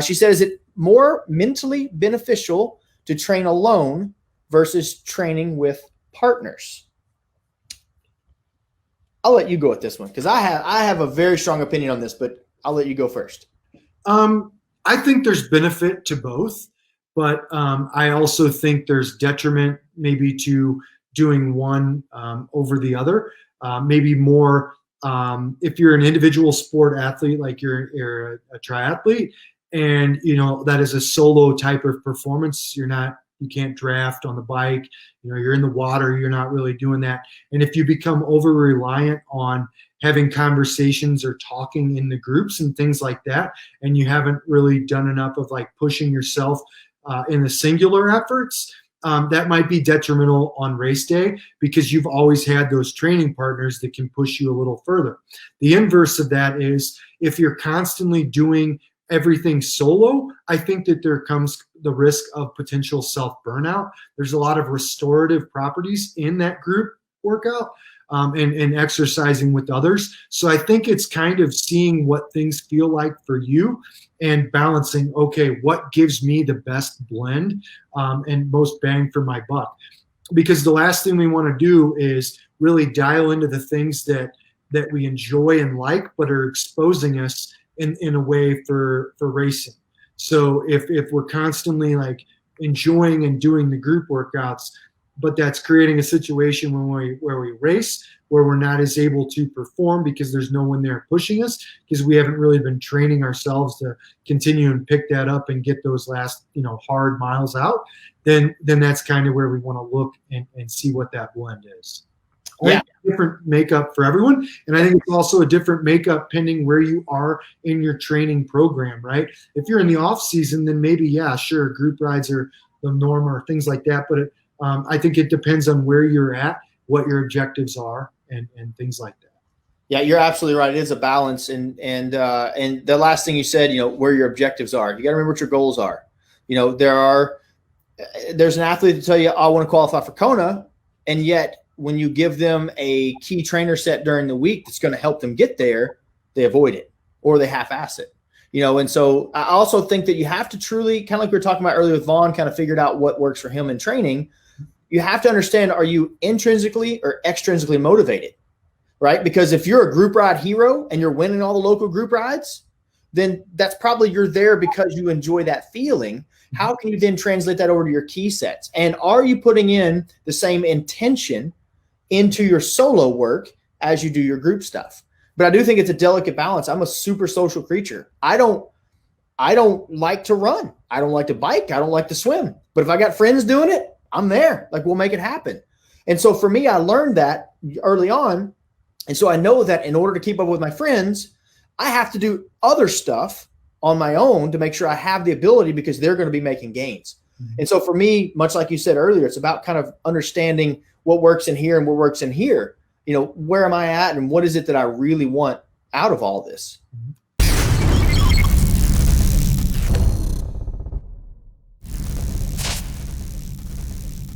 She said, is it more mentally beneficial to train alone versus training with partners? I'll let you go with this one because I have a very strong opinion on this, but I'll let you go first. I think there's benefit to both, but I also think there's detriment maybe to doing one over the other. Maybe more if you're an individual sport athlete, like you're a triathlete, and that is a solo type of performance. You can't draft on the bike. You're in the water. You're not really doing that. And if you become over reliant on having conversations or talking in the groups and things like that, and you haven't really done enough of like pushing yourself in the singular efforts, that might be detrimental on race day because you've always had those training partners that can push you a little further. The inverse of that is if you're constantly doing everything solo, I think that there comes the risk of potential self-burnout. There's a lot of restorative properties in that group workout and exercising with others. So I think it's kind of seeing what things feel like for you and balancing, okay, what gives me the best blend and most bang for my buck? Because the last thing we want to do is really dial into the things that we enjoy and like, but are exposing us in a way for racing. So if we're constantly like enjoying and doing the group workouts, but that's creating a situation where we race, where we're not as able to perform because there's no one there pushing us, because we haven't really been training ourselves to continue and pick that up and get those last, hard miles out, then that's kind of where we want to look and see what that blend is. Yeah. Different makeup for everyone. And I think it's also a different makeup pending where you are in your training program, right? If you're in the off season, then maybe, yeah, sure, group rides are the norm or things like that. But I think it depends on where you're at, what your objectives are, and things like that. Yeah, you're absolutely right. It is a balance. And the last thing you said, where your objectives are. You got to remember what your goals are. There's an athlete to tell you, I want to qualify for Kona. And yet when you give them a key trainer set during the week that's going to help them get there, they avoid it or they half-ass it. And so I also think that you have to truly, kind of like we were talking about earlier with Vaughn, kind of figured out what works for him in training. You have to understand, are you intrinsically or extrinsically motivated, right? Because if you're a group ride hero and you're winning all the local group rides, then that's probably you're there because you enjoy that feeling. How can you then translate that over to your key sets? And are you putting in the same intention into your solo work as you do your group stuff? But I do think it's a delicate balance. I'm a super social creature. I don't like to run. I don't like to bike. I don't like to swim. But if I got friends doing it, I'm there. Like, we'll make it happen. And so for me, I learned that early on. And so I know that in order to keep up with my friends, I have to do other stuff on my own to make sure I have the ability because they're going to be making gains. Mm-hmm. And so for me, much like you said earlier, it's about kind of understanding what works in here and what works in here. Where am I at and what is it that I really want out of all this?